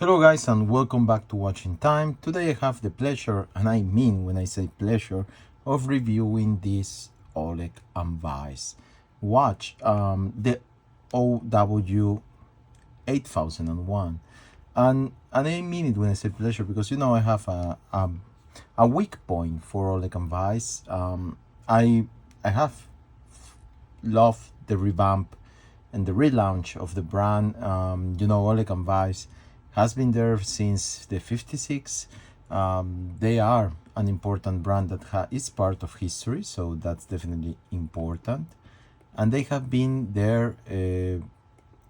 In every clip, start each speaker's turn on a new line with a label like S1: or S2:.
S1: Hello guys and welcome back to Watching Time. Today I have the pleasure, and I mean when I say pleasure, of reviewing this Ollech Wajs watch, the OW 8001. And I mean it when I say pleasure because I have a weak point for Ollech Wajs. I have loved the revamp and the relaunch of the brand. Ollech Wajs has been there since the 56. They are an important brand that is part of history, so that's definitely important. And they have been there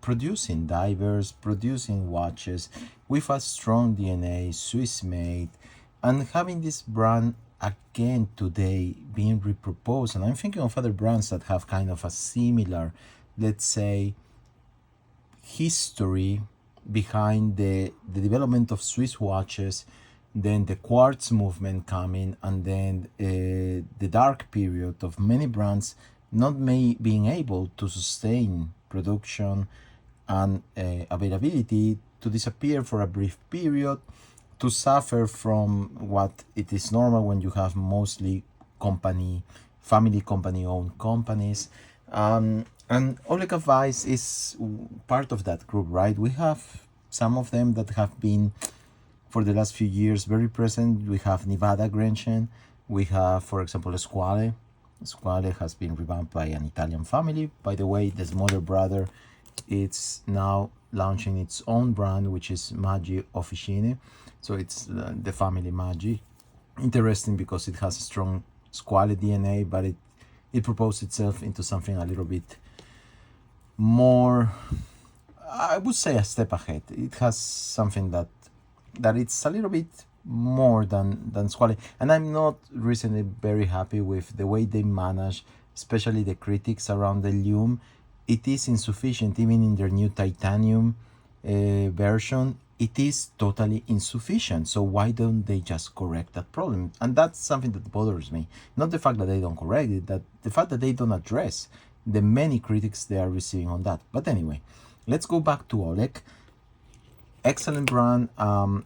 S1: producing divers, producing watches with a strong DNA, Swiss made, and having this brand again today being reproposed. And I'm thinking of other brands that have kind of a similar, let's say, history behind the development of Swiss watches, then the quartz movement coming, and then the dark period of many brands not being able to sustain production and availability, to disappear for a brief period, to suffer from what it is normal when you have mostly family company owned companies. And Ollech Wajs is part of that group, right? We have some of them that have been for the last few years very present. We have Nevada Grenchen. We have, for example, Squale. Squale has been revamped by an Italian family. By the way, the smaller brother, it's now launching its own brand, which is Maggi Officine. So it's the family Maggi. Interesting because it has a strong Squale DNA, but it proposed itself into something a little bit more, I would say, a step ahead. It has something that it's a little bit more than Squale. And I'm not recently very happy with the way they manage, especially the critics around the lume. It is insufficient, even in their new titanium version. It is totally insufficient. So why don't they just correct that problem? And that's something that bothers me. Not the fact that they don't correct it, that the fact that they don't address the many critics they are receiving on that. But anyway, let's go back to Ollech. Excellent brand. I'm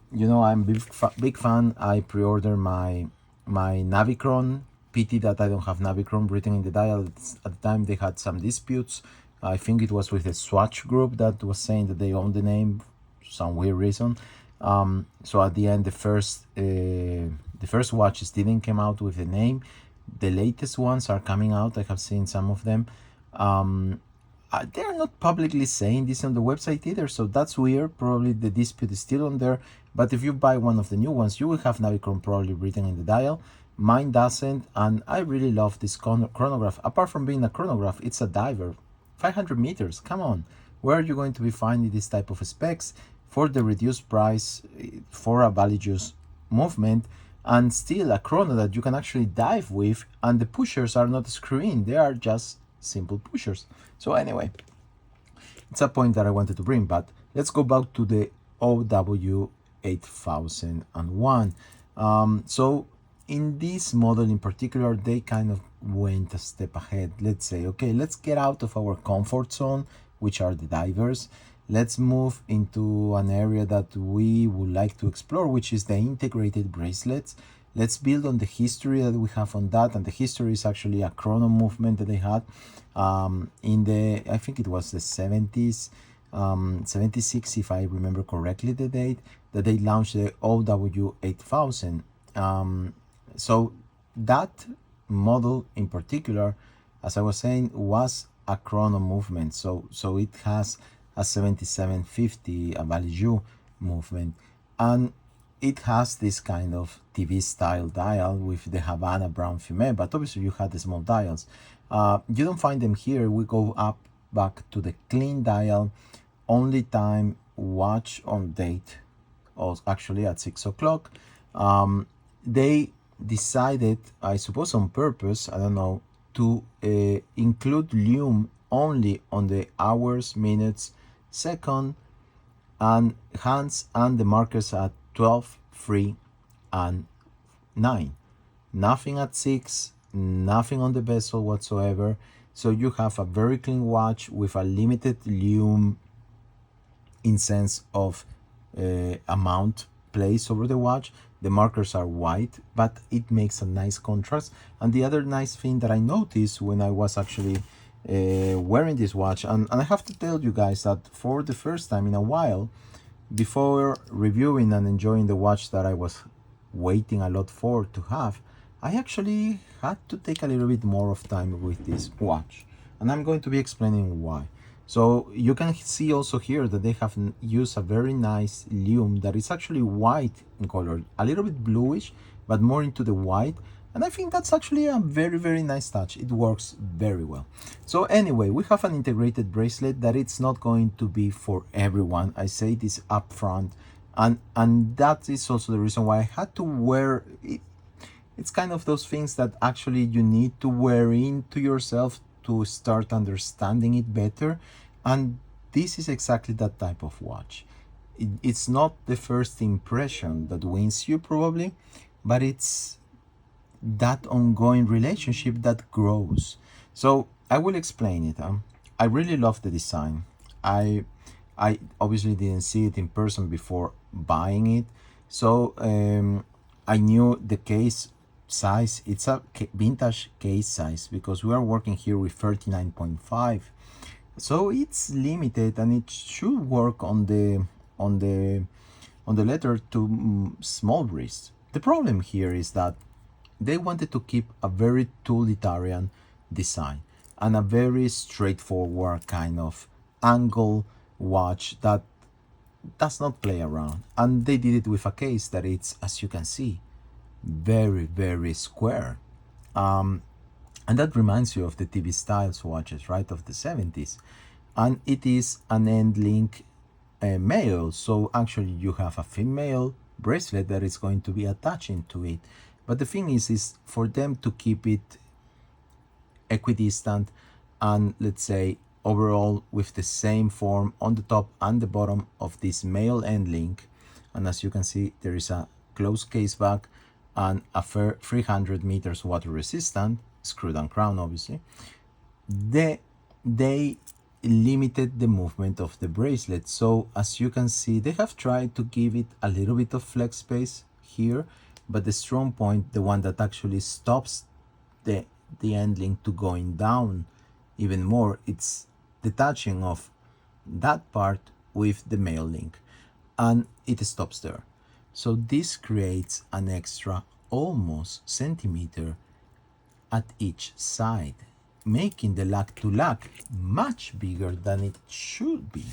S1: big fan. I pre-ordered my Navicron. Pity that I don't have Navicron written in the dial. At the time they had some disputes. I think it was with the Swatch group that was saying that they own the name for some weird reason. So at the end, the first watches didn't come out with the name. The latest ones are coming out. I have seen some of them. They're not publicly saying this on the website either, so that's weird. Probably the dispute is still on there. But if you buy one of the new ones, you will have Navicron probably written in the dial. Mine doesn't, and I really love this chronograph. Apart from being a chronograph, it's a diver. 500 meters, come on. Where are you going to be finding this type of specs for the reduced price, for a valueless movement, and still a chrono that you can actually dive with, and the pushers are not screwed, they are just simple pushers. So anyway, it's a point that I wanted to bring, but let's go back to the OW 8001. So in this model in particular, they kind of went a step ahead. Let's say, okay, let's get out of our comfort zone, which are the divers. Let's move into an area that we would like to explore, which is the integrated bracelets. Let's build on the history that we have on that, and the history is actually a chrono movement that they had in the, I think it was the 70s, 76 if I remember correctly the date, that they launched the OW 8000. So that model in particular, as I was saying, was a chrono movement. So it has a 7750, a value movement, and it has this kind of TV style dial with the Havana brown fumet, but obviously you had the small dials. You don't find them here. We go back to the clean dial, only time, watch on date, or actually at 6 o'clock. They decided, I suppose on purpose, I don't know, to include lume only on the hours, minutes, second, and hands, and the markers at 12, 3, and 9. Nothing at 6, nothing on the bezel whatsoever. So you have a very clean watch with a limited lume in sense of amount placed over the watch. The markers are white, but it makes a nice contrast. And the other nice thing that I noticed when I was actually wearing this watch, and I have to tell you guys that for the first time in a while, before reviewing and enjoying the watch that I was waiting a lot for to have, I actually had to take a little bit more of time with this watch, and I'm going to be explaining why. So you can see also here that they have used a very nice lume that is actually white in color, a little bit bluish, but more into the white. And I think that's actually a very nice touch. It works very well. So anyway, we have an integrated bracelet that it's not going to be for everyone. I say this up front, and that is also the reason why I had to wear it. It's kind of those things that actually you need to wear into yourself to start understanding it better. And this is exactly that type of watch. It's not the first impression that wins you probably, but it's that ongoing relationship that grows. So I will explain it. I really love the design. I obviously didn't see it in person before buying it, so I knew the case size. It's a vintage case size because we are working here with 39.5, so it's limited and it should work on the letter to small wrist. The problem here is that they wanted to keep a very utilitarian design and a very straightforward kind of angle watch that does not play around. And they did it with a case that it's, as you can see, very square. And that reminds you of the TV Styles watches, right, of the 70s. And it is an end link male, so actually you have a female bracelet that is going to be attaching to it. But the thing is for them to keep it equidistant and, let's say, overall with the same form on the top and the bottom of this male end link. And as you can see, there is a closed case back and a 300 meters water resistant, screw down crown obviously. They limited the movement of the bracelet. So as you can see, they have tried to give it a little bit of flex space here, but the strong point, the one that actually stops the end link to going down even more, it's the touching of that part with the male link, and it stops there. So this creates an extra almost centimeter at each side, making the lug to lug much bigger than it should be.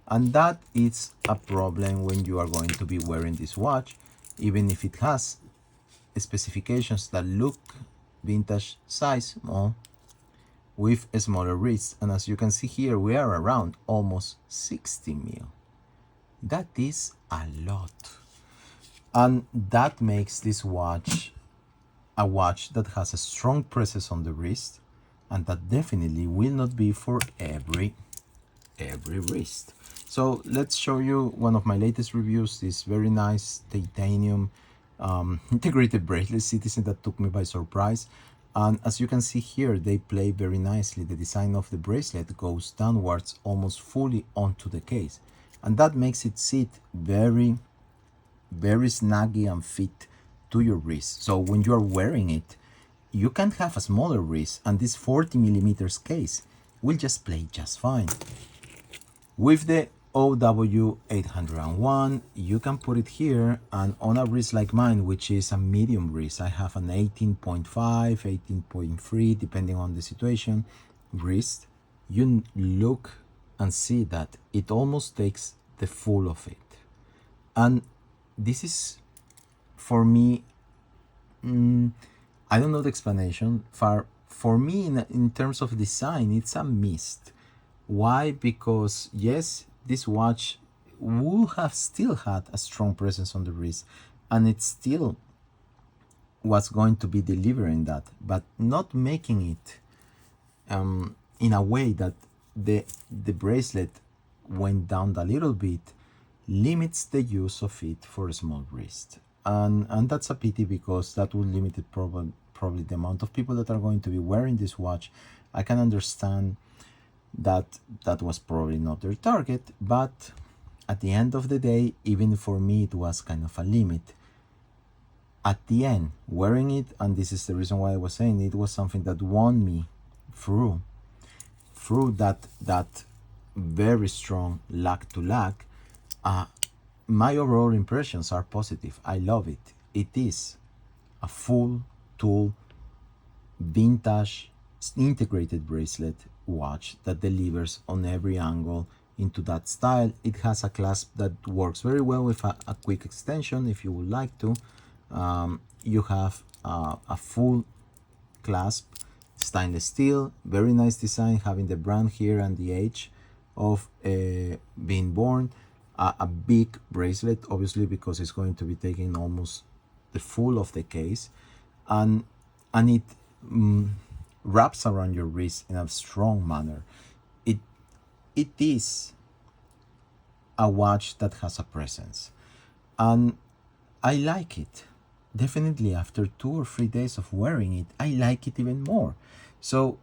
S1: And that is a problem when you are going to be wearing this watch, even if it has specifications that look vintage size with a smaller wrist. And as you can see here, we are around almost 60 mil. That is a lot. And that makes this watch a watch that has a strong presence on the wrist, and that definitely will not be for every wrist. So let's show you one of my latest reviews, this very nice titanium integrated bracelet citizen that took me by surprise. And as you can see here, they play very nicely. The design of the bracelet goes downwards almost fully onto the case, and that makes it sit very snuggy and fit to your wrist. So when you are wearing it, you can have a smaller wrist, and this 40 millimeters case will just play just fine. With the OW 801, you can put it here, and on a wrist like mine, which is a medium wrist, I have an 18.5, 18.3, depending on the situation, wrist, you look and see that it almost takes the full of it. And this is, for me, I don't know the explanation. For me, in terms of design, it's a mist. Why? Because yes, this watch would have still had a strong presence on the wrist, and it still was going to be delivering that, but not making it in a way that the bracelet went down a little bit, limits the use of it for a small wrist. And that's a pity, because that would limit it probably the amount of people that are going to be wearing this watch. I can understand that was probably not their target, but at the end of the day, even for me, it was kind of a limit. At the end, wearing it, and this is the reason why I was saying it was something that won me through that very strong lag to lag. My overall impressions are positive. I love it. It is a full tool, vintage, integrated bracelet watch that delivers on every angle into that style. It has a clasp that works very well with a quick extension if you would like to. You have a full clasp, stainless steel, very nice design, having the brand here and the age of being born. A big bracelet, obviously, because it's going to be taking almost the full of the case, and it wraps around your wrist in a strong manner. It is a watch that has a presence, and I like it. Definitely after 2 or 3 days of wearing it, I like it even more. So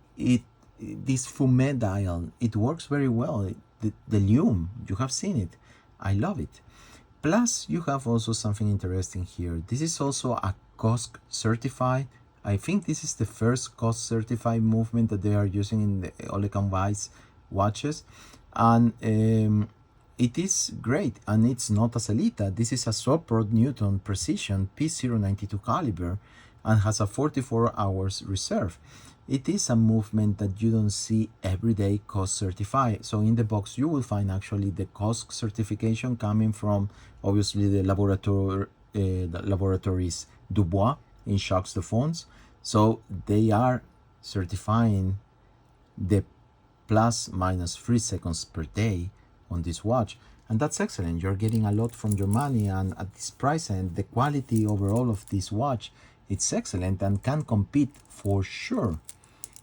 S1: this fumet dial, it works very well. The lume, you have seen it. I love it. Plus, you have also something interesting here. This is also a COSC certified. I think this is the first COSC certified movement that they are using in the Ollech Wajs watches, and it is great. And it's not a Celita. This is a Sopro Newton Precision P092 caliber and has a 44 hours reserve. It is a movement that you don't see every day COSC certified. So in the box you will find actually the COSC certification coming from obviously the laboratories Dubois in Chocs de Fonds. So they are certifying the plus minus 3 seconds per day on this watch, and that's excellent. You're getting a lot from your money, and at this price and the quality overall of this watch, it's excellent and can compete for sure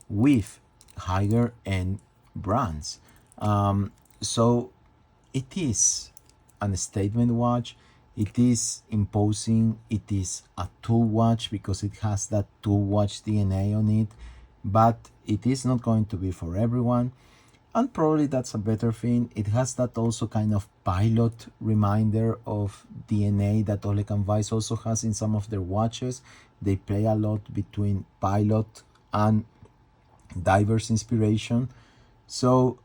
S1: with higher end brands. So it is a statement watch. It is imposing. It is a tool watch because it has that tool watch DNA on it, but it is not going to be for everyone, and probably that's a better thing. It has that also kind of pilot reminder of DNA that Ollech Wajs also has in some of their watches. They play a lot between pilot and diverse inspiration. So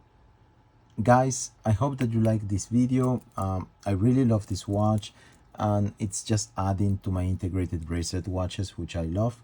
S1: guys, I hope that you like this video. I really love this watch, and it's just adding to my integrated bracelet watches, which I love.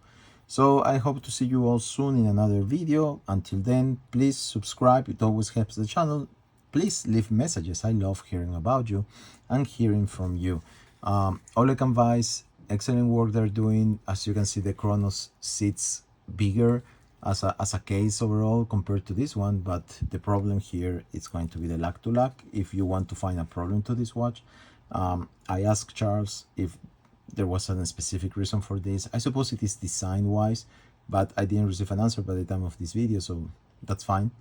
S1: So I hope to see you all soon in another video. Until then, please subscribe. It always helps the channel. Please leave messages. I love hearing about you and hearing from you. Ollech Wajs, excellent work they're doing. As you can see, the Chronos sits bigger as a case overall compared to this one, but the problem here is going to be the lag to lag. If you want to find a problem to this watch, I asked Charles if there was a specific reason for this. I suppose it is design wise, but I didn't receive an answer by the time of this video, so that's fine.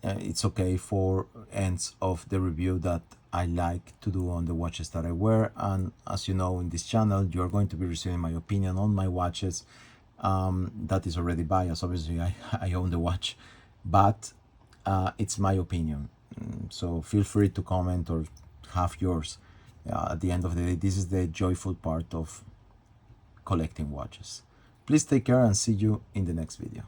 S1: It's okay for ends of the review that I like to do on the watches that I wear, and as you know, in this channel you're going to be receiving my opinion on my watches. That is already biased, obviously. I own the watch, but it's my opinion, so feel free to comment or have yours. At the end of the day, this is the joyful part of collecting watches. Please take care and see you in the next video.